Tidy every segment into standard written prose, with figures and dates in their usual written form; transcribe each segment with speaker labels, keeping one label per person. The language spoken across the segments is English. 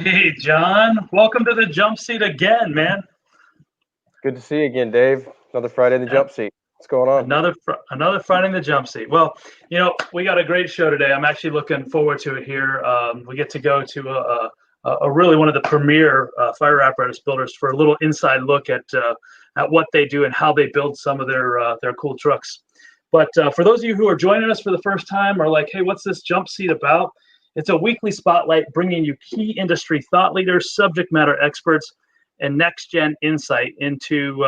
Speaker 1: Hey, John. Welcome to the jump seat again, man.
Speaker 2: Good to see you again, Dave. Another Friday in the
Speaker 1: Yeah,
Speaker 2: jump seat. What's going on?
Speaker 1: another Friday in the jump seat. Well, we got a great show today. I'm actually looking forward to it here. We get to go to a really one of the premier fire apparatus builders for a little inside look at what they do and how they build some of their cool trucks. But for those of you who are joining us for the first time, or like, hey, what's this jump seat about? It's a weekly spotlight bringing you key industry thought leaders, subject matter experts, and next gen insight into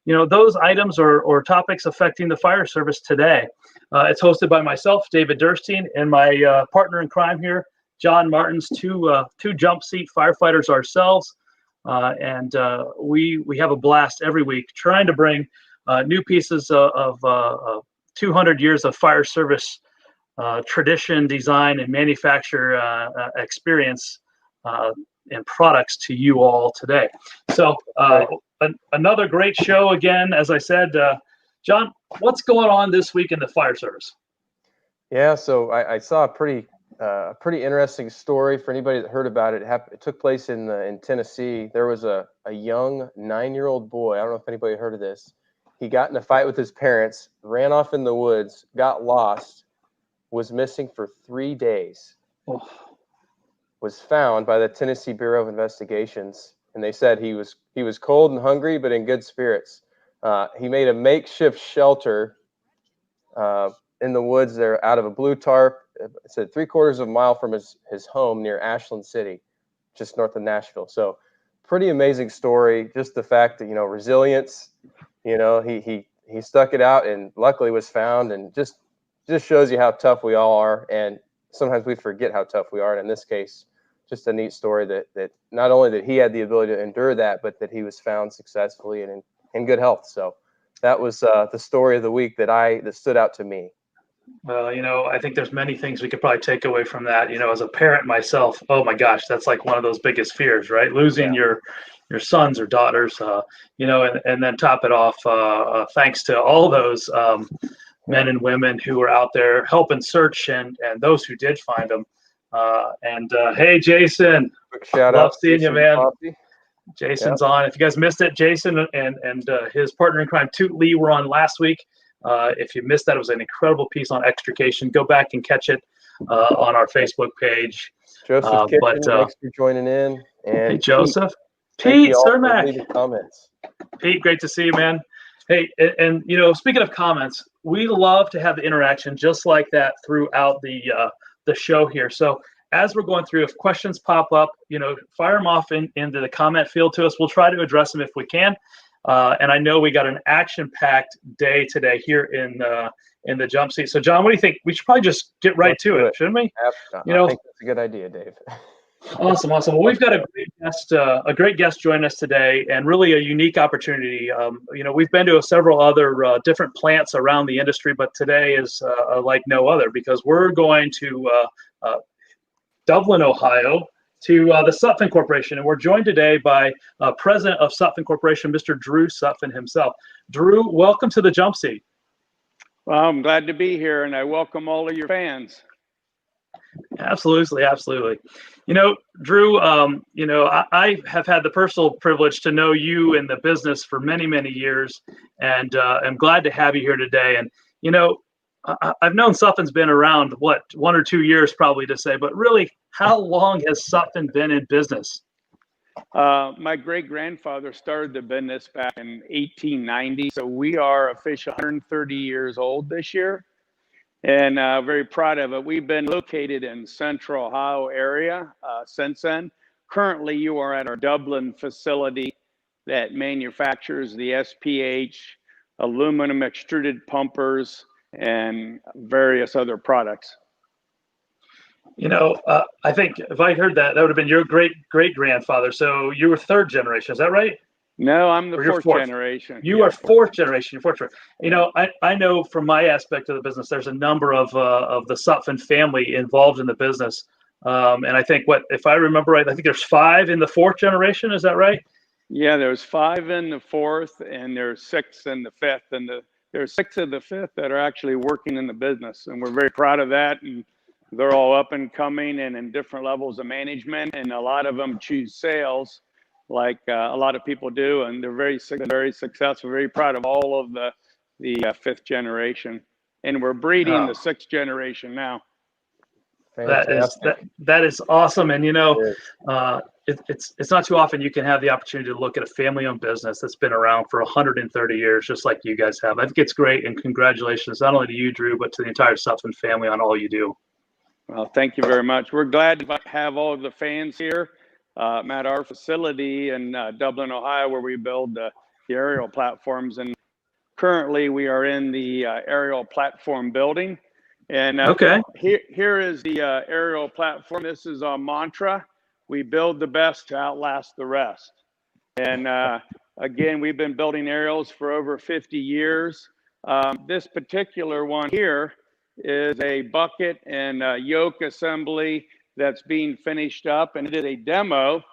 Speaker 1: those items or topics affecting the fire service today. It's hosted by myself, David Durstein, and my partner in crime here, John Martins, two jump seat firefighters ourselves, and we have a blast every week trying to bring new pieces of 200 years of fire service tradition, design, and manufacture experience and products to you all today. So another great show again. As I said, John, what's going on this week in the fire service?
Speaker 2: Yeah, so I saw a pretty interesting story for anybody that heard about it. It took place in Tennessee. There was a young 9-year-old boy. I don't know if anybody heard of this. He got in a fight with his parents, ran off in the woods, got lost, was missing for 3 days.
Speaker 1: Oh.
Speaker 2: Was found by the Tennessee Bureau of Investigations, and they said he was cold and hungry, but in good spirits. He made a makeshift shelter in the woods there out of a blue tarp. It said 3/4 of a mile from his home near Ashland City, just north of Nashville. So pretty amazing story. Just the fact that, resilience, he stuck it out and luckily was found, and just shows you how tough we all are. And sometimes we forget how tough we are. And in this case, just a neat story that not only that he had the ability to endure that, but that he was found successfully and in good health. So that was the story of the week that stood out to me.
Speaker 1: Well, I think there's many things we could probably take away from that. As a parent myself, oh my gosh, that's like one of those biggest fears, right? Losing your sons or daughters, and then top it off, thanks to all those men and women who are out there helping search and those who did find them. Hey, Jason,
Speaker 2: quick shout
Speaker 1: love
Speaker 2: out,
Speaker 1: seeing you, man.
Speaker 2: Coffee.
Speaker 1: Jason's on. If you guys missed it, Jason and his partner in crime, Toot Lee, were on last week. If you missed that, it was an incredible piece on extrication. Go back and catch it on our Facebook page.
Speaker 2: Joseph Kitchen, thanks for joining in. And
Speaker 1: hey, Joseph.
Speaker 2: Pete
Speaker 1: Cermak.
Speaker 2: Comments.
Speaker 1: Pete, great to see you, man. Hey, and speaking of comments, we love to have the interaction just like that throughout the show here. So as we're going through, if questions pop up, fire them off into the comment field to us. We'll try to address them if we can. And I know we got an action-packed day today here in the jump seat. So, John, what do you think? We should probably just get right to it, shouldn't we?
Speaker 2: I think that's a good idea, Dave.
Speaker 1: Awesome. Well, we've got a great guest join us today, and really a unique opportunity. We've been to several other different plants around the industry, but today is like no other because we're going to Dublin, Ohio, to the Sutphen Corporation, and we're joined today by President of Sutphen Corporation, Mr. Drew Sutphen himself. Drew, welcome to the jump seat.
Speaker 3: Well, I'm glad to be here, and I welcome all of your fans.
Speaker 1: Absolutely. Drew, I have had the personal privilege to know you in the business for many, many years, and I'm glad to have you here today. And, I've known Sutphen's been around, 1 or 2 years probably to say, but really, how long has Sutphen been in business?
Speaker 3: My great-grandfather started the business back in 1890, so we are officially 130 years old this year, and very proud of it. We've been located in Central Ohio area since then. Currently, you are at our Dublin facility that manufactures the SPH, aluminum extruded pumpers, and various other products.
Speaker 1: I think if I heard that would have been your great-grandfather. So you were third generation, is that right?
Speaker 3: No, I'm the fourth generation.
Speaker 1: You are fourth generation. You're fourth. I know from my aspect of the business, there's a number of the Sutphen family involved in the business. And I think if I remember right, I think there's 5 in the fourth generation. Is that right?
Speaker 3: Yeah, there's 5 in the fourth, and there's 6 in the fifth, and there's 6 of the fifth that are actually working in the business, and we're very proud of that. And They're all up and coming and in different levels of management, and a lot of them choose sales, like a lot of people do, and they're very successful. Very proud of all of the fifth generation, and we're breeding the sixth generation now.
Speaker 1: That is awesome, and
Speaker 2: It
Speaker 1: it's not too often you can have the opportunity to look at a family-owned business that's been around for 130 years, just like you guys have. I think it's great, and congratulations not only to you, Drew, but to the entire Sutphen family on all you do.
Speaker 3: Well, thank you very much. We're glad to have all of the fans here at our facility in Dublin, Ohio, where we build the aerial platforms. And currently, we are in the aerial platform building. And
Speaker 1: okay,
Speaker 3: here is the aerial platform. This is our mantra: we build the best to outlast the rest. And again, we've been building aerials for over 50 years. This particular one here is a bucket and yoke assembly that's being finished up, and it is a demo.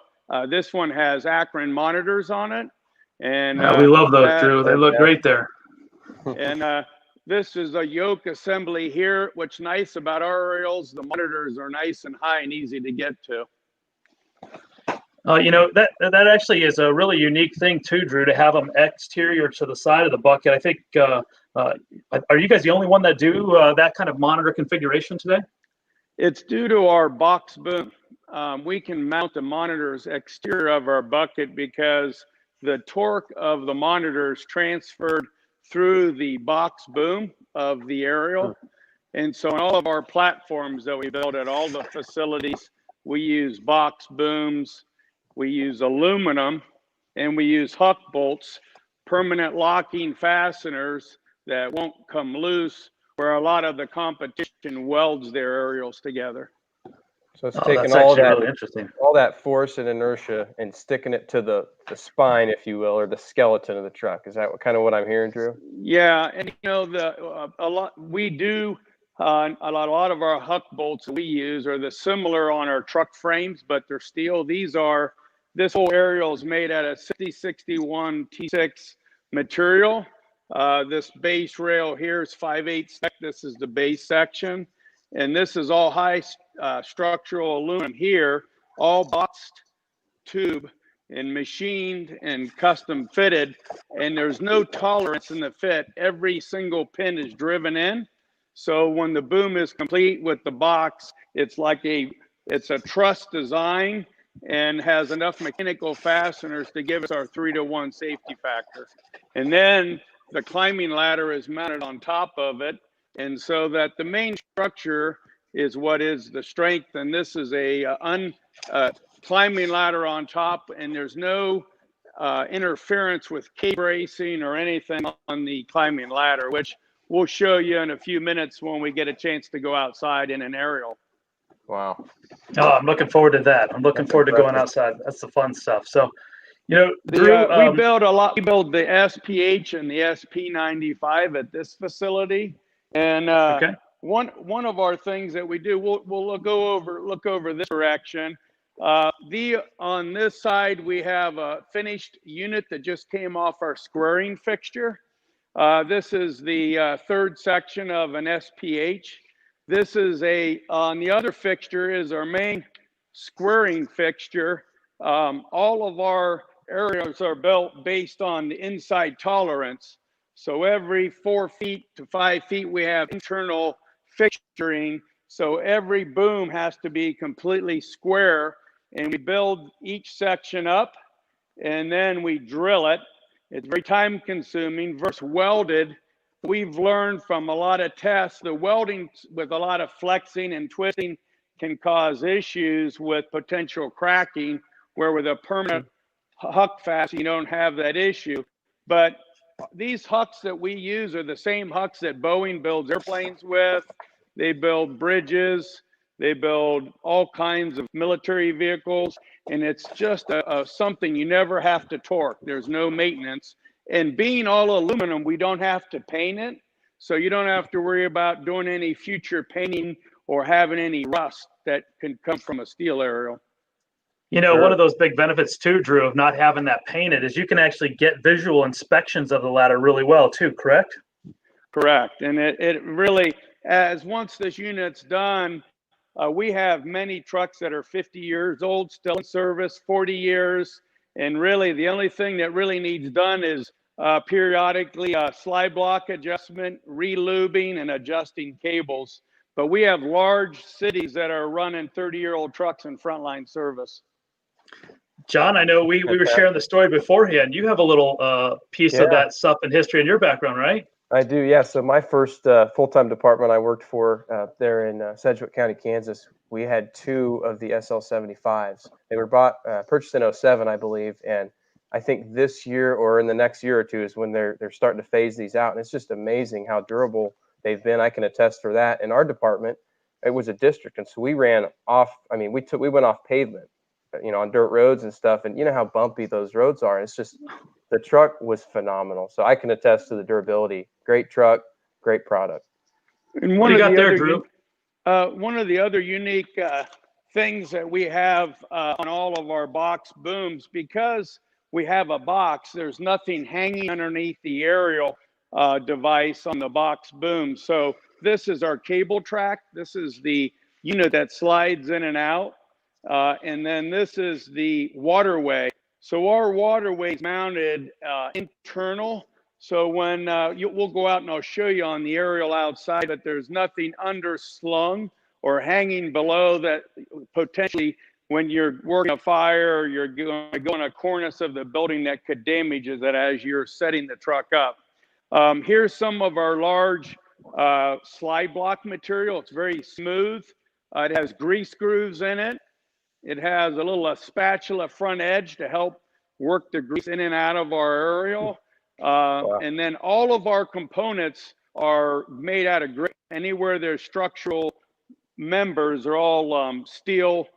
Speaker 3: This one has Akron monitors on it, and
Speaker 1: we love those, Drew. They look great there.
Speaker 3: And this is a yoke assembly here. What's nice about our aerials, the monitors are nice and high and easy to get to.
Speaker 1: That actually is a really unique thing too, Drew, to have them exterior to the side of the bucket. I think, are you guys the only one that do that kind of monitor configuration today?
Speaker 3: It's due to our box boom. We can mount the monitors exterior of our bucket because the torque of the monitors transferred through the box boom of the aerial. And so in all of our platforms that we build at all the facilities, we use box booms, we use aluminum, and we use huck bolts, permanent locking fasteners that won't come loose, where a lot of the competition welds their aerials together.
Speaker 2: So it's taking all that force and inertia and sticking it to the spine, if you will, or the skeleton of the truck. Is that kind of what I'm hearing, Drew?
Speaker 3: Yeah, and a lot of our huck bolts we use are the similar on our truck frames, but they're steel. This whole aerial is made out of 6061 T6 material. This base rail here is 5/8 thick. This is the base section. And this is all high structural aluminum here, all boxed tube and machined and custom fitted. And there's no tolerance in the fit. Every single pin is driven in. So when the boom is complete with the box, it's a truss design and has enough mechanical fasteners to give us our 3-to-1 safety factor. And then the climbing ladder is mounted on top of it. And so that the main structure is what is the strength. And this is a climbing ladder on top, and there's no interference with K-bracing or anything on the climbing ladder, which we'll show you in a few minutes when we get a chance to go outside in an aerial.
Speaker 2: Wow.
Speaker 1: Oh, I'm looking forward to that. I'm looking forward to going outside. That's the fun stuff. So, Drew,
Speaker 3: we build a lot. We build the SPH and the SP95 at this facility. And one of our things that we do, we'll look over this direction. On this side, we have a finished unit that just came off our squaring fixture. This is the third section of an SPH. This is on the other fixture is our main squaring fixture. All of our aerials are built based on the inside tolerance. So every 4 feet to 5 feet, we have internal fixturing. So every boom has to be completely square, and we build each section up, and then we drill it. It's very time consuming versus welded. We've learned from a lot of tests that welding with a lot of flexing and twisting can cause issues with potential cracking, where with a permanent huck fastener, you don't have that issue. But these hucks that we use are the same hucks that Boeing builds airplanes with. They build bridges. They build all kinds of military vehicles. And it's just something you never have to torque. There's no maintenance. And being all aluminum, we don't have to paint it. So you don't have to worry about doing any future painting or having any rust that can come from a steel aerial.
Speaker 1: Sure. One of those big benefits too, Drew, of not having that painted is you can actually get visual inspections of the ladder really well too, correct?
Speaker 3: Correct. And it really, as once this unit's done, We have many trucks that are 50 years old, still in service, 40 years. And really, the only thing that really needs done is periodically slide block adjustment, re-lubing, and adjusting cables. But we have large cities that are running 30-year-old trucks in frontline service.
Speaker 1: John, I know we were sharing the story beforehand. You have a little piece of that Sutphen history in your background, right?
Speaker 2: I do, yeah. So my first full-time department I worked for there in Sedgwick County, Kansas, we had 2 of the SL75s. They were purchased in 07, I believe, and I think this year or in the next year or 2 is when they're starting to phase these out. And it's just amazing how durable they've been. I can attest for that. In our department, it was a district, and so we ran off. I mean, we went off pavement, on dirt roads and stuff, and you know how bumpy those roads are. And it's just the truck was phenomenal. So I can attest to the durability. Great truck, great product.
Speaker 3: And
Speaker 1: what do you got there, Drew?
Speaker 3: One of the other unique things that we have on all of our box booms, because we have a box, there's nothing hanging underneath the aerial device on the box boom. So this is our cable track. This is the unit that slides in and out. And then this is the waterway. So our waterway is mounted internal. So when we'll go out and I'll show you on the aerial outside, but there's nothing underslung or hanging below that potentially when you're working a fire or you're going to go in a cornice of the building that could damage it as you're setting the truck up. Here's some of our large slide block material. It's very smooth. It has grease grooves in it. It has a little spatula front edge to help work the grease in and out of our aerial. Wow. And then all of our components are made out of grit. Anywhere there's structural members are all steel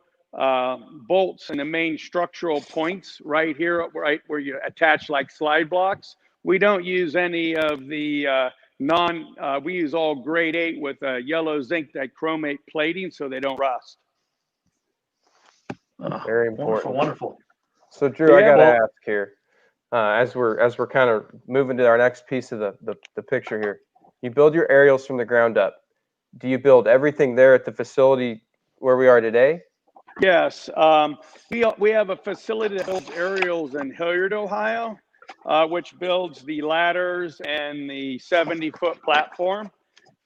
Speaker 3: bolts in the main structural points right here, right where you attach like slide blocks. We don't use any of the we use all grade 8 with yellow zinc dichromate plating so they don't rust.
Speaker 2: Very important.
Speaker 1: Wonderful.
Speaker 2: So Drew, I gotta ask here, as we're kind of moving to our next piece of the picture here, you build your aerials from the ground up. Do you build everything there at the facility where we are today?
Speaker 3: Yes, we have a facility that builds aerials in Hilliard, Ohio, which builds the ladders and the 70-foot platform.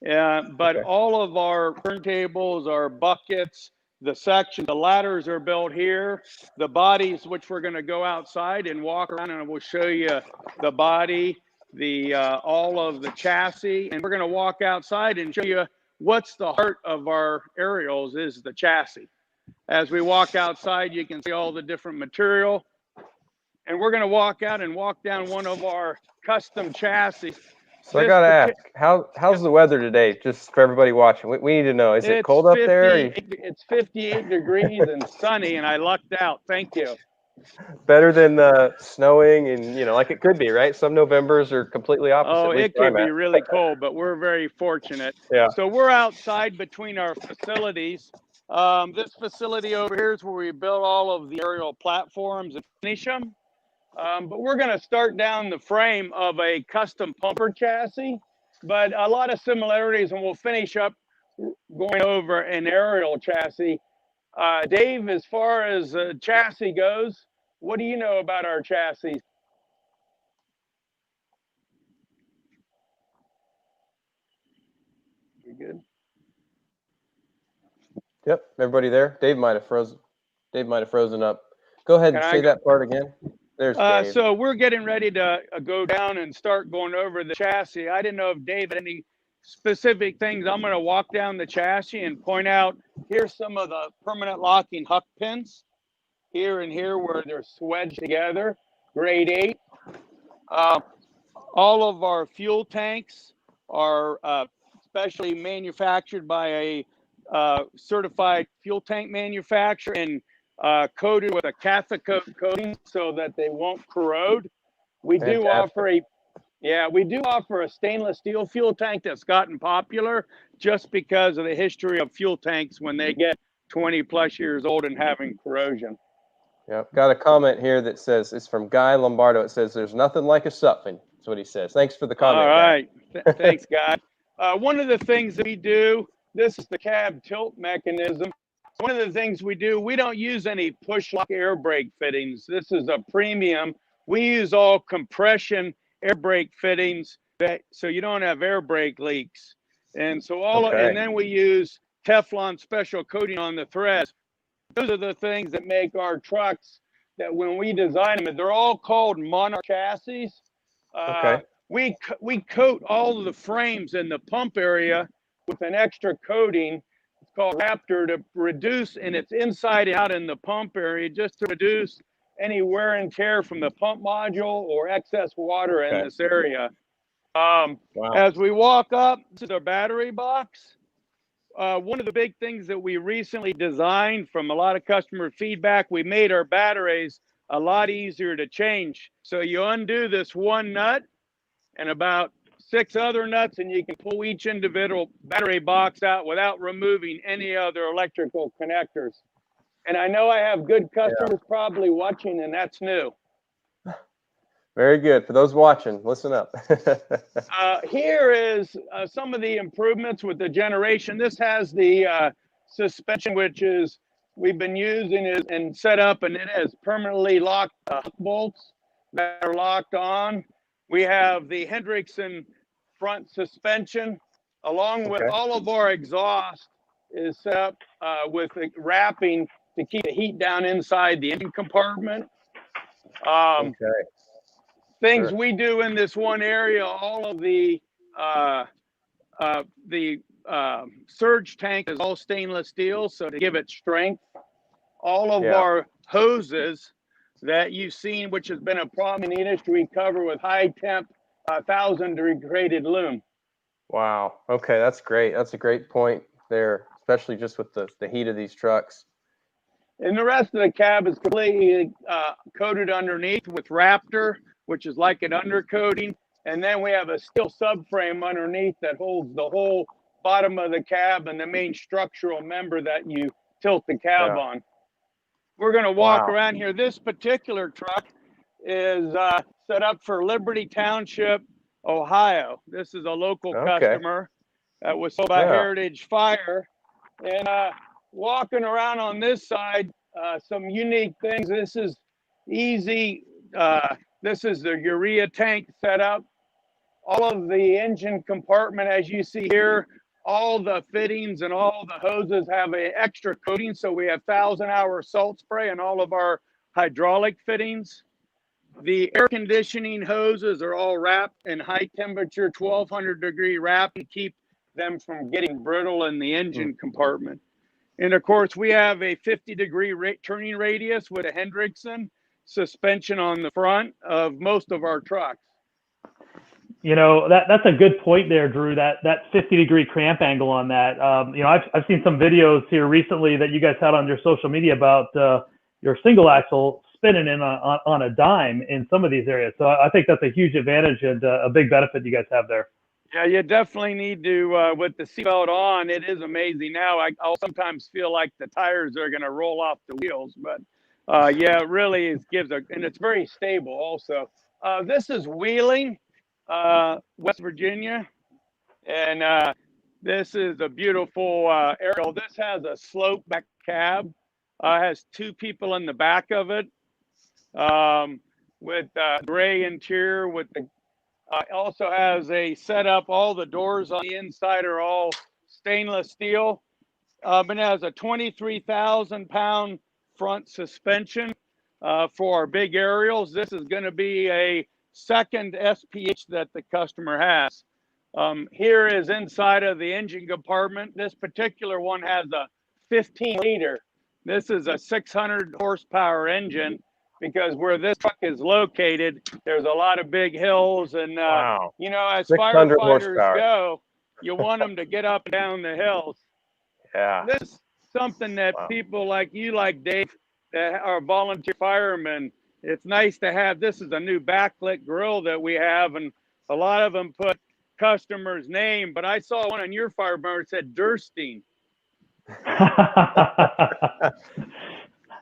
Speaker 3: But all of our turntables, our buckets, the ladders are built here. The bodies, which we're going to go outside and walk around, and we'll show you the body, all of the chassis, and we're going to walk outside and show you what's the heart of our aerials is the chassis. As we walk outside, you can see all the different material, and we're going to walk out and walk down one of our custom chassis.
Speaker 2: So I gotta ask, how's the weather today? Just for everybody watching, we need to know. Is it cold up there?
Speaker 3: It's 58 degrees and sunny, and I lucked out. Thank you.
Speaker 2: Better than snowing and like it could be, right? Some Novembers are completely opposite.
Speaker 3: Oh, it could be really cold, but we're very fortunate.
Speaker 2: Yeah.
Speaker 3: So we're outside between our facilities. This facility over here is where we build all of the aerial platforms and finish them. But we're going to start down the frame of a custom pumper chassis, but a lot of similarities, and we'll finish up going over an aerial chassis. Dave, as far as chassis goes, what do you know about our chassis? You good?
Speaker 2: Yep, everybody there? Dave might have frozen up. Go ahead and say that part again. There's Dave.
Speaker 3: So we're getting ready to go down and start going over the chassis. I didn't know if Dave had any specific things. I'm going to walk down the chassis and point out, here's some of the permanent locking huck pins. Here and here where they're swedged together, grade 8. All of our fuel tanks are specially manufactured by a certified fuel tank manufacturer and coated with a Cathacoat coating so that they won't corrode. We do offer a stainless steel fuel tank that's gotten popular just because of the history of fuel tanks when they get 20 plus years old and having corrosion.
Speaker 2: Yep. Got a comment here that says, it's from Guy Lombardo. It says, there's nothing like a Sutphen. That's what he says. Thanks for the comment.
Speaker 3: All right. Thanks, Guy. One of the things that we do this is the cab tilt mechanism. One of the things we do, we don't use any push lock air brake fittings. This is a premium. We use all compression air brake fittings so you don't have air brake leaks. And so and then we use Teflon special coating on the threads. Those are the things that make our trucks that when we design them, they're all called Monarch chassis. We coat all of the frames in the pump area with an extra coating. It's called Raptor to reduce, and it's inside out in the pump area just to reduce any wear and tear from the pump module or excess water in this area. As we walk up to the battery box, one of the big things that we recently designed from a lot of customer feedback, we made our batteries a lot easier to change. So you undo this one nut and about 6 other nuts, and you can pull each individual battery box out without removing any other electrical connectors. And I know I have good customers probably watching, and that's new.
Speaker 2: Very good. For those watching, listen up.
Speaker 3: Here is some of the improvements with the generation. This has the suspension, which is we've been using it and set up, and it has permanently locked bolts that are locked on. We have the Hendrickson front suspension, along with all of our exhaust is set up with the wrapping to keep the heat down inside the engine compartment. Things we do in this one area, all of the surge tank is all stainless steel, so to give it strength. All of our hoses that you've seen, which has been a problem in the industry, cover with high temp 1,000-degree graded loom.
Speaker 2: Wow. Okay, that's great. That's a great point there, especially just with the heat of these trucks.
Speaker 3: And the rest of the cab is completely coated underneath with Raptor, which is like an undercoating. And then we have a steel subframe underneath that holds the whole bottom of the cab and the main structural member that you tilt the cab on. We're going to walk around here. This particular truck is set up for Liberty Township, Ohio. This is a local customer that was sold by Heritage Fire. And walking around on this side, some unique things. This is easy. This is the urea tank setup. All of the engine compartment, as you see here, all the fittings and all the hoses have an extra coating. So we have 1,000-hour salt spray on all of our hydraulic fittings. The air conditioning hoses are all wrapped in high temperature, 1,200-degree wrap to keep them from getting brittle in the engine compartment. And of course, we have a 50-degree turning radius with a Hendrickson suspension on the front of most of our trucks.
Speaker 1: You know, that's a good point there, Drew, that 50-degree cramp angle on that. You know, I've seen some videos here recently that you guys had on your social media about your single axle spinning in on a dime in some of these areas. So I think that's a huge advantage and a big benefit you guys have there.
Speaker 3: Yeah, you definitely need to, with the seatbelt on, it is amazing. Now I'll sometimes feel like the tires are going to roll off the wheels, but yeah, it really and it's very stable also. This is Wheeling, West Virginia, and this is a beautiful aerial. This has a slope back cab, has 2 people in the back of it, with gray interior with the also has a setup. All the doors on the inside are all stainless steel. But it has a 23,000-pound front suspension for our big aerials. This is going to be a second SPH that the customer has. Here is inside of the engine compartment. This particular one has a 15-liter. This is a 600 horsepower engine, because where this truck is located, there's a lot of big hills, and you know, as firefighters go, you want them to get up and down the hills. Yeah, this is something that people like you, like Dave, that are volunteer firemen, it's nice to have. This is a new backlit grill that we have, and a lot of them put customer's name, but I saw one on your fire burner that said Durstein.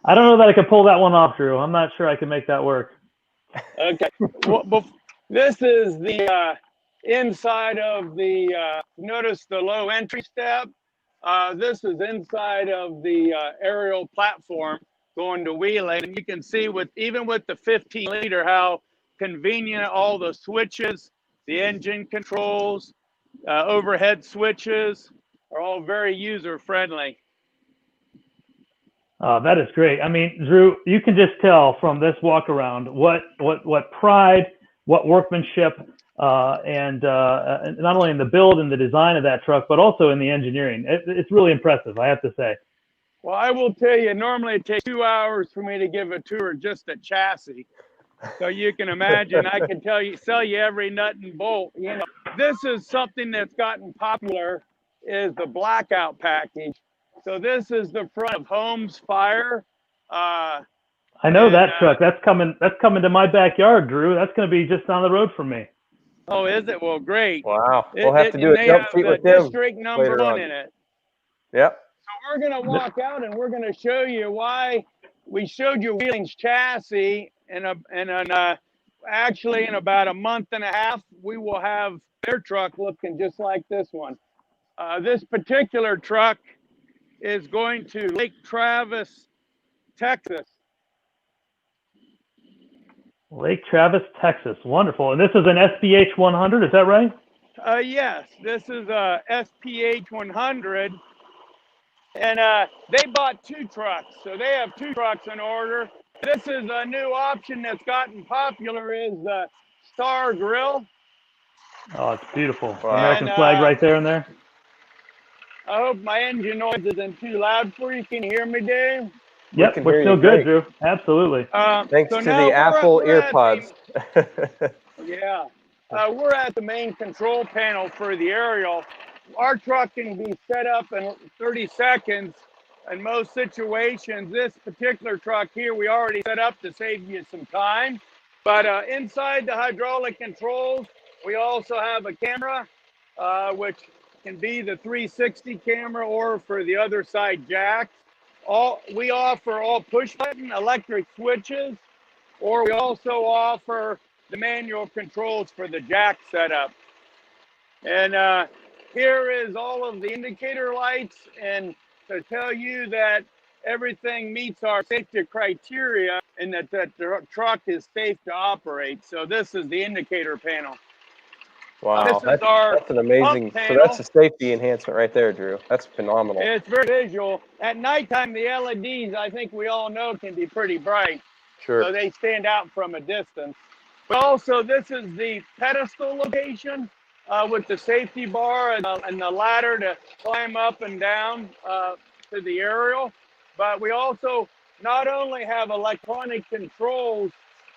Speaker 1: I don't know that I could pull that one off, Drew. I'm not sure I can make that work.
Speaker 3: Okay. Well, this is the inside of the, notice the low entry step. This is inside of the aerial platform going to Wheeling, and you can see even with the 15-liter how convenient all the switches, the engine controls, overhead switches are all very user friendly.
Speaker 1: That is great. I mean, Drew, you can just tell from this walk around what pride, what workmanship, and not only in the build and the design of that truck, but also in the engineering. It's really impressive, I have to say.
Speaker 3: Well, I will tell you, normally it takes 2 hours for me to give a tour just at chassis. So you can imagine, I can sell you every nut and bolt. You know, this is something that's gotten popular, is the blackout package. So this is the front of Holmes Fire.
Speaker 1: I know that truck. That's coming to my backyard, Drew. That's going to be just down the road from me.
Speaker 3: Oh, is it? Well, great.
Speaker 2: Wow. We'll have to do a jump seat with them
Speaker 3: district number
Speaker 2: later
Speaker 3: 1
Speaker 2: on.
Speaker 3: in it.
Speaker 2: Yep.
Speaker 3: So we're going to walk out and we're going to show you why we showed you Wheeling's chassis, and actually in about a month and a half, we will have their truck looking just like this one. This particular truck is going to Lake Travis, Texas.
Speaker 1: Lake Travis, Texas. Wonderful. And this is an SPH 100, is that right?
Speaker 3: Yes, this is a SPH 100. And they bought 2 trucks, so they have 2 trucks in order. This is a new option that's gotten popular, is the Star Grill.
Speaker 1: Oh, it's beautiful.
Speaker 2: Wow.
Speaker 1: American flag right there and there.
Speaker 3: I hope my engine noise isn't too loud for you. Can you hear me, Dave?
Speaker 1: Yep, we're still good, Drew. Absolutely.
Speaker 2: Thanks to the Apple EarPods.
Speaker 3: Yeah. We're at the main control panel for the aerial. Our truck can be set up in 30 seconds in most situations. This particular truck here, we already set up to save you some time. But inside the hydraulic controls, we also have a camera, which can be the 360 camera or for the other side jacks. We offer all push button electric switches, or we also offer the manual controls for the jack setup. And here is all of the indicator lights, and to tell you that everything meets our safety criteria and that the truck is safe to operate. So this is the indicator panel.
Speaker 2: Wow, that's an amazing, so that's a safety enhancement right there, Drew. That's phenomenal.
Speaker 3: It's very visual. At nighttime, the LEDs, I think we all know, can be pretty bright.
Speaker 2: Sure.
Speaker 3: So they stand out from a distance. But also, this is the pedestal location with the safety bar and the ladder to climb up and down to the aerial. But we also not only have electronic controls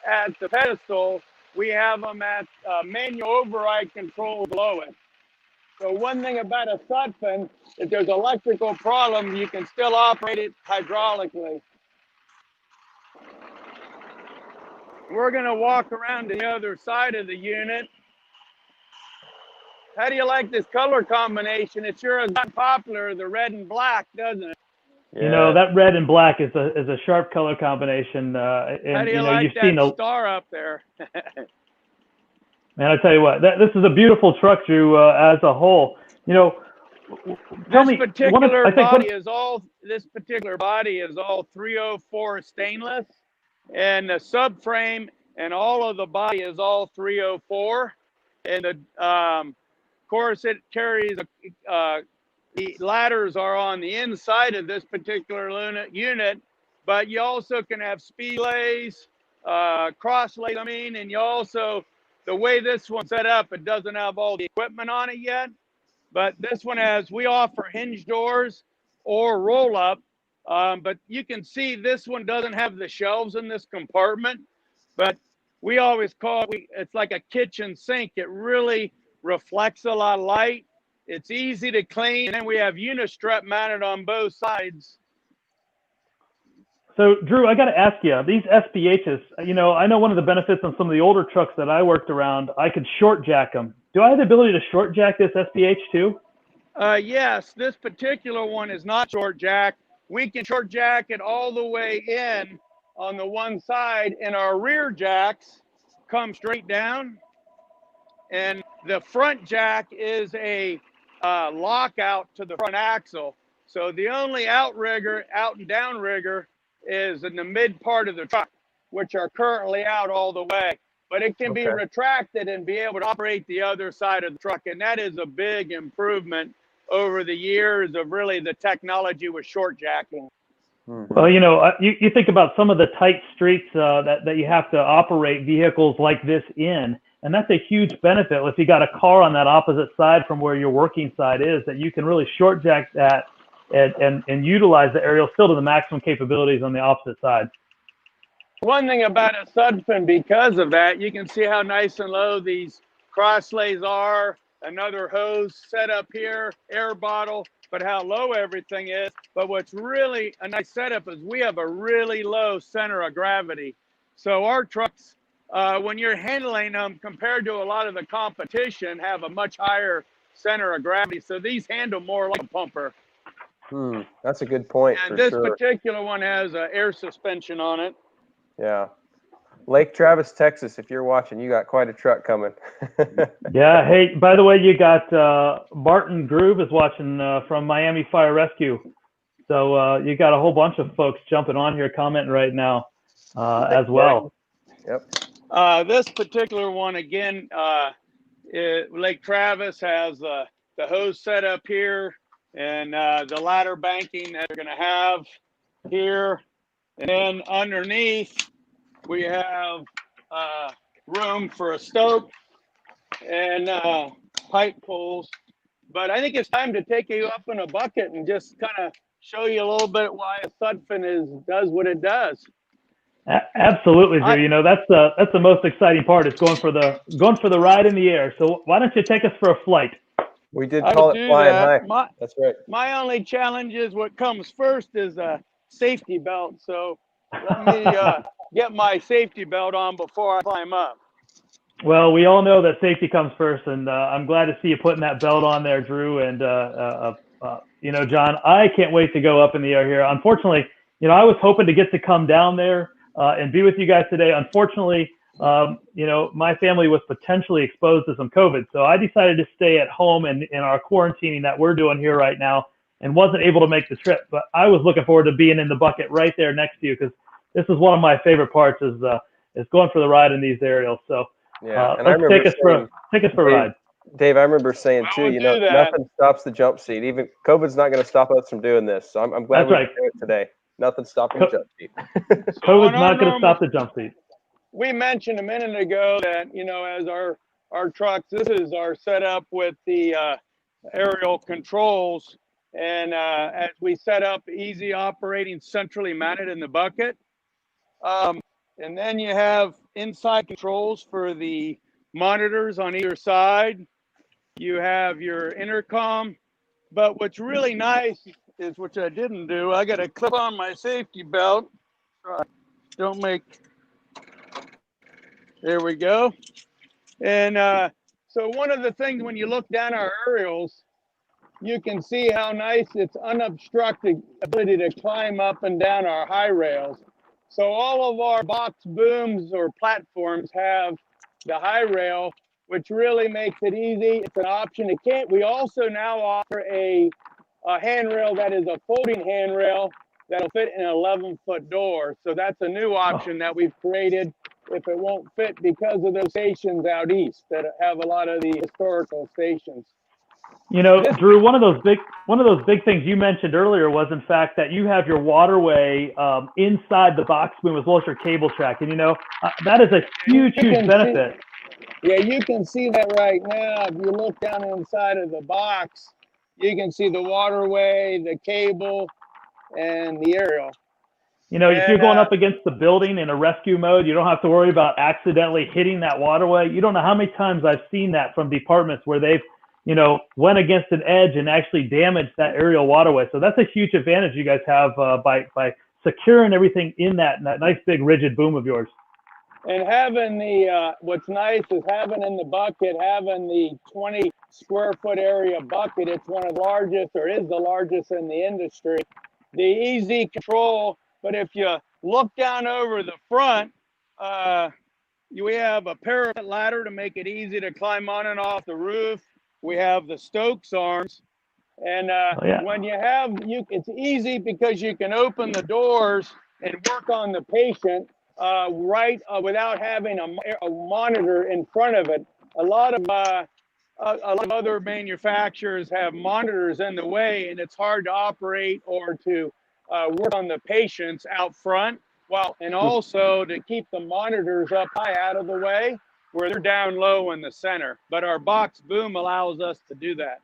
Speaker 3: at the pedestal, we have them at manual override control below it. So one thing about a Sutphen, if there's electrical problem, you can still operate it hydraulically. We're going to walk around to the other side of the unit. How do you like this color combination? It sure has gotten popular, the red and black, doesn't it?
Speaker 1: Yeah. You know, that red and black is a sharp color combination. And
Speaker 3: how do you like
Speaker 1: you've
Speaker 3: that
Speaker 1: seen
Speaker 3: star up there?
Speaker 1: Man, I tell you what, this is a beautiful truck, Drew, as a whole. You know,
Speaker 3: this particular body is all 304 stainless, and the subframe and all of the body is all 304. And of course, it carries the ladders are on the inside of this particular unit, but you also can have speed lays, cross lays. And you also, the way this one's set up, it doesn't have all the equipment on it yet, but this one we offer hinge doors or roll up. But you can see this one doesn't have the shelves in this compartment, but we always call it, it's like a kitchen sink. It really reflects a lot of light. It's easy to clean, and then we have unistrut mounted on both sides.
Speaker 1: So, Drew, I got to ask you, these SPHs, you know, I know one of the benefits on some of the older trucks that I worked around, I could short jack them. Do I have the ability to short jack this SPH too?
Speaker 3: Yes, this particular one is not short jack. We can short jack it all the way in on the one side, and our rear jacks come straight down. And the front jack is a lockout to the front axle. So the only outrigger, out and down rigger, is in the mid part of the truck, which are currently out all the way. But it can be retracted and be able to operate the other side of the truck. And that is a big improvement over the years of really the technology with short jacking.
Speaker 1: Well, you think about some of the tight streets that you have to operate vehicles like this in, and that's a huge benefit. If you got a car on that opposite side from where your working side is, that you can really short jack that and utilize the aerial still to the maximum capabilities on the opposite side.
Speaker 3: One thing about a Sutphen, because of that, you can see how nice and low these crosslays are. Another hose set up here, air bottle, but how low everything is. But what's really a nice setup is we have a really low center of gravity. So our trucks, when you're handling them compared to a lot of the competition, have a much higher center of gravity. So these handle more like a pumper.
Speaker 2: That's a good point.
Speaker 3: And this particular one has air suspension on it.
Speaker 2: Yeah. Lake Travis, Texas, if you're watching, you got quite a truck coming.
Speaker 1: Yeah. Hey, by the way, you got Barton Groove is watching from Miami Fire Rescue. So you got a whole bunch of folks jumping on here commenting right now as well.
Speaker 2: Yep.
Speaker 3: This particular one, again, Lake Travis has the hose set up here and the ladder banking that they're going to have here. And then underneath, we have room for a stoke and pipe pulls. But I think it's time to take you up in a bucket and just kind of show you a little bit why a Sutphen does what it does.
Speaker 1: Absolutely, Drew. That's the most exciting part. It's going for the ride in the air. So why don't you take us for a flight?
Speaker 2: We did call it flying high. That's right.
Speaker 3: My only challenge is what comes first is a safety belt. So let me get my safety belt on before I climb up.
Speaker 1: Well, we all know that safety comes first, and I'm glad to see you putting that belt on there, Drew. And John, I can't wait to go up in the air here. Unfortunately, I was hoping to get to come down there and be with you guys today. Unfortunately, my family was potentially exposed to some COVID, so I decided to stay at home in our quarantining that we're doing here right now, and wasn't able to make the trip. But I was looking forward to being in the bucket right there next to you, because this is one of my favorite parts is going for the ride in these aerials. So let's take us for a ride.
Speaker 2: Dave, I remember saying too, nothing stops the jump seat. Even COVID's not going to stop us from doing this. So I'm glad we're doing it today. Nothing stopping the jump seat.
Speaker 1: COVID's not going to stop the jump seat.
Speaker 3: We mentioned a minute ago that, as our trucks, this is our setup with the aerial controls. And as we set up easy operating centrally mounted in the bucket. And then you have inside controls for the monitors on either side. You have your intercom. But what's really nice is, which I didn't do, I got to clip on my safety belt. Don't make, there we go. And so one of the things when you look down our aerials, you can see how nice it's unobstructed ability to climb up and down our high rails. So all of our box booms or platforms have the high rail, which really makes it easy. It's an option. We also now offer a handrail that is a folding handrail that'll fit in an 11-foot door. So that's a new option that we've created if it won't fit, because of those stations out east that have a lot of the historical stations.
Speaker 1: Drew, one of those big things you mentioned earlier was, in fact, that you have your waterway inside the box boom as well as your cable track, and that is a huge benefit.
Speaker 3: You can see that right now. If you look down inside of the box, you can see the waterway, the cable, and the aerial.
Speaker 1: If you're going up against the building in a rescue mode, you don't have to worry about accidentally hitting that waterway. You don't know how many times I've seen that from departments where they've went against an edge and actually damaged that aerial waterway. So that's a huge advantage you guys have by securing everything in that nice big rigid boom of yours.
Speaker 3: And having what's nice is having in the bucket, having the 20 square foot area bucket. It's one of the largest, or is the largest in the industry. The easy control, but if you look down over the front, we have a parapet ladder to make it easy to climb on and off the roof. we have the Stokes arms. And when you have, it's easy because you can open the doors and work on the patient without having a monitor in front of it. A lot of other manufacturers have monitors in the way, and it's hard to operate or to work on the patients out front. Well, and also to keep the monitors up high out of the way where they're down low in the center. But our box boom allows us to do that.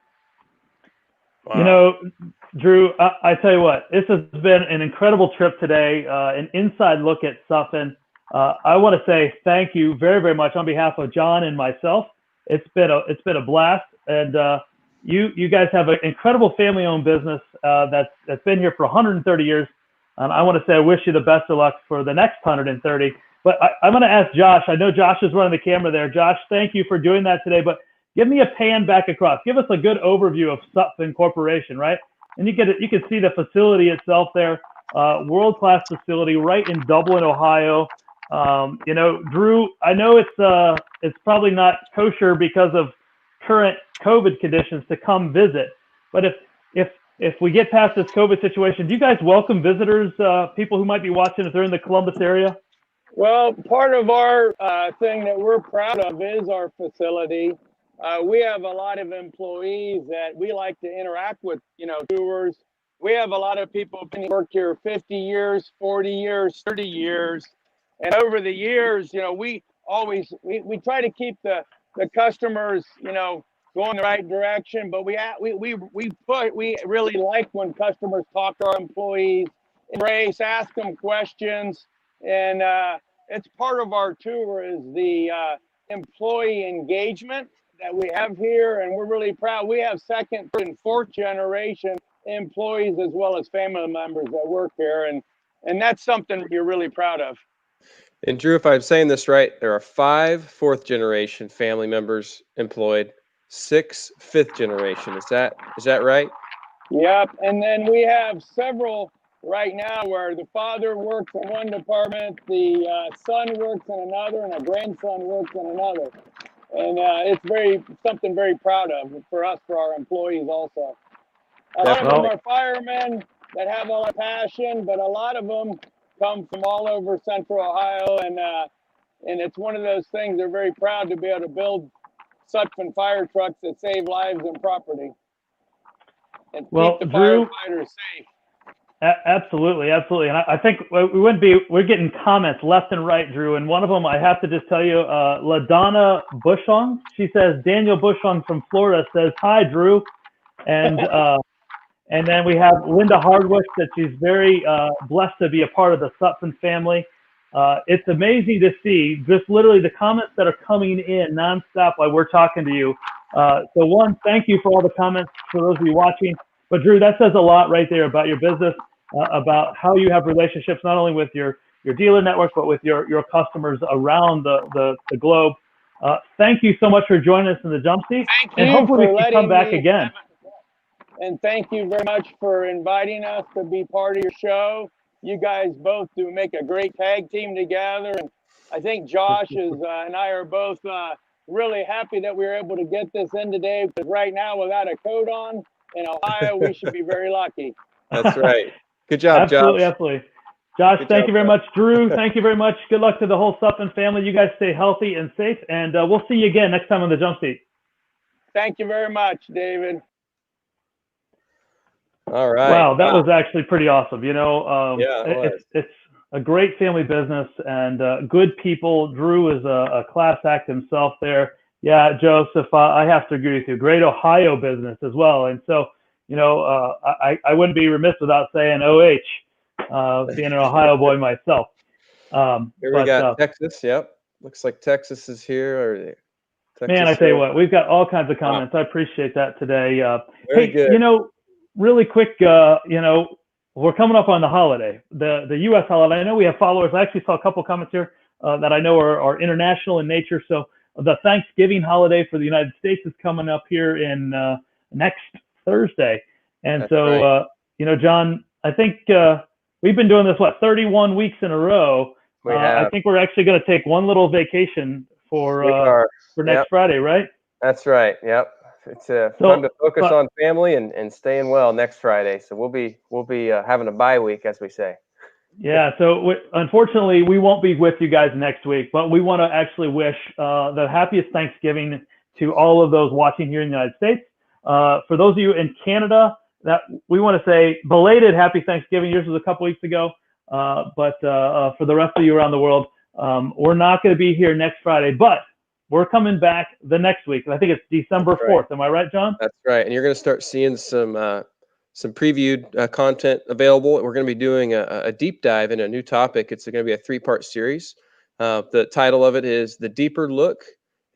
Speaker 1: Wow. You know, Drew, I tell you what, this has been an incredible trip today, an inside look at Sutphen. I want to say thank you very, very much on behalf of John and myself. It's been a blast, and you guys have an incredible family-owned business that's been here for 130 years. I want to say I wish you the best of luck for the next 130. But I'm going to ask Josh. I know Josh is running the camera there. Josh, thank you for doing that today. But give me a pan back across. Give us a good overview of Sutphen Corporation, right? And you can see the facility itself there, world-class facility right in Dublin, Ohio. You know, Drew, I know it's probably not kosher because of current COVID conditions to come visit, but if we get past this COVID situation, do you guys welcome visitors, people who might be watching if they're in the Columbus area?
Speaker 3: Well, part of our thing that we're proud of is our facility. We have a lot of employees that we like to interact with, you know, tours. We have a lot of people who work here 50 years, 40 years, 30 years. And over the years, you know, we try to keep the customers, you know, going the right direction. But we really like when customers talk to our employees, embrace, ask them questions. And it's part of our tour is the employee engagement that we have here, and we're really proud. We have second, third, and fourth generation employees as well as family members that work here, and that's something we're really proud of.
Speaker 2: And Drew, if I'm saying this right, there are 5 fourth generation family members employed, 6 fifth generation. Is that right?
Speaker 3: Yep. And then we have several right now where the father works in one department, the son works in another, and a grandson works in another. And it's something very proud of for us, for our employees also. A lot of them are firemen that have all the passion, but a lot of them come from all over Central Ohio, and it's one of those things. They're very proud to be able to build Sutphen fire trucks that save lives and property and keep the firefighters safe.
Speaker 1: Absolutely. And I think we're getting comments left and right, Drew. And one of them, I have to just tell you, LaDonna Bushong, she says, Daniel Bushong from Florida says, hi, Drew. And then we have Linda Hardwick, that she's very blessed to be a part of the Sutphen family. It's amazing to see just literally the comments that are coming in nonstop while we're talking to you. So one, thank you for all the comments for those of you watching. But Drew, that says a lot right there about your business, about how you have relationships not only with your dealer network, but with your customers around the globe. Thank you so much for joining us in the jump seat. And hopefully we can come back again.
Speaker 3: And thank you very much for inviting us to be part of your show. You guys both do make a great tag team together. And I think Josh and I are both really happy that we were able to get this in today, because right now, without a coat on in Ohio, we should be very lucky.
Speaker 2: That's right. Good job,
Speaker 1: Josh.
Speaker 2: Absolutely.
Speaker 1: Josh, thank you very much. Drew, thank you very much. Good luck to the whole Sutphen family. You guys stay healthy and safe, and we'll see you again next time on the Jump Seat.
Speaker 3: Thank you very much, David.
Speaker 2: All right.
Speaker 1: Wow, that was actually pretty awesome. You know,
Speaker 2: it's
Speaker 1: a great family business and good people. Drew is a class act himself there. Yeah, Joseph, I have to agree with you. Great Ohio business as well. And so, you know, I wouldn't be remiss without saying OH, being an Ohio boy myself.
Speaker 2: Here we got Texas. Yep. Looks like Texas is here.
Speaker 1: Man, I tell you what, we've got all kinds of comments. I appreciate that today.
Speaker 2: Very good.
Speaker 1: You know, really quick, you know, we're coming up on the holiday, the U.S. holiday. I know we have followers. I actually saw a couple comments here that I know are international in nature. So the Thanksgiving holiday for the United States is coming up here in next Thursday. And so, you know, John, I think we've been doing this, 31 weeks in a row. I think we're actually going to take one little vacation for next Friday, right?
Speaker 2: That's right. Yep. it's time to focus on family and staying well next Friday. So we'll be having a bye week, as we say.
Speaker 1: Yeah, so unfortunately, we won't be with you guys next week, but we want to actually wish the happiest Thanksgiving to all of those watching here in the United States. For those of you in Canada, that we want to say belated happy Thanksgiving. Yours was a couple weeks ago, but for the rest of you around the world, we're not going to be here next Friday, but we're coming back the next week. I think it's December 4th. Am I right, John?
Speaker 2: That's right, and you're going to start seeing some previewed content available. We're going to be doing a deep dive in a new topic. It's going to be a 3-part series. The title of it is The Deeper Look,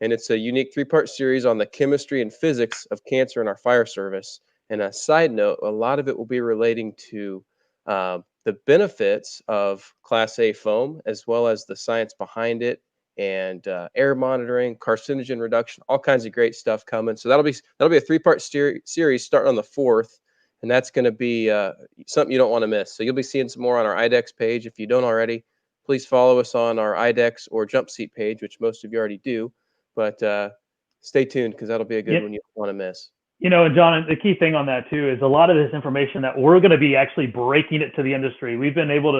Speaker 2: and it's a unique 3-part series on the chemistry and physics of cancer in our fire service. And a side note, a lot of it will be relating to the benefits of Class A foam, as well as the science behind it, and air monitoring, carcinogen reduction, all kinds of great stuff coming. So that'll be a 3-part series starting on the 4th. And that's going to be something you don't want to miss. So you'll be seeing some more on our IDEX page. If you don't already, please follow us on our IDEX or Jump Seat page, which most of you already do. But stay tuned, because that'll be a good one you don't want to miss.
Speaker 1: You know, and John, the key thing on that too is a lot of this information that we're going to be actually breaking it to the industry. We've been able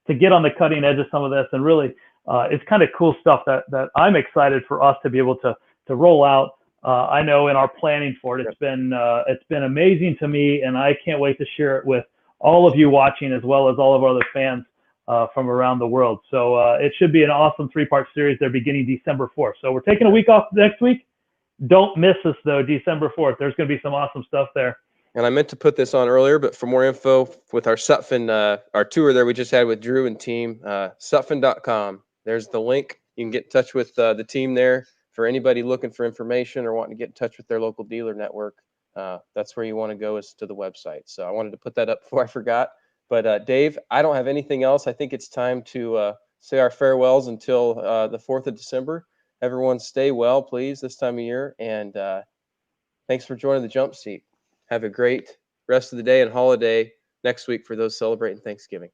Speaker 1: to get on the cutting edge of some of this, and really, it's kind of cool stuff that I'm excited for us to be able to roll out. I know in our planning for it, it's been amazing to me, and I can't wait to share it with all of you watching, as well as all of our other fans from around the world. So it should be an awesome 3-part series. They're beginning December 4th. So we're taking a week off next week. Don't miss us, though, December 4th. There's going to be some awesome stuff there.
Speaker 2: And I meant to put this on earlier, but for more info with our Sutphen, our tour there we just had with Drew and team, Sutphen.com. There's the link. You can get in touch with the team there. For anybody looking for information or wanting to get in touch with their local dealer network, that's where you want to go, is to the website. So I wanted to put that up before I forgot. But Dave, I don't have anything else. I think it's time to say our farewells until the 4th of December. Everyone stay well, please, this time of year. And thanks for joining the Jump Seat. Have a great rest of the day and holiday next week for those celebrating Thanksgiving.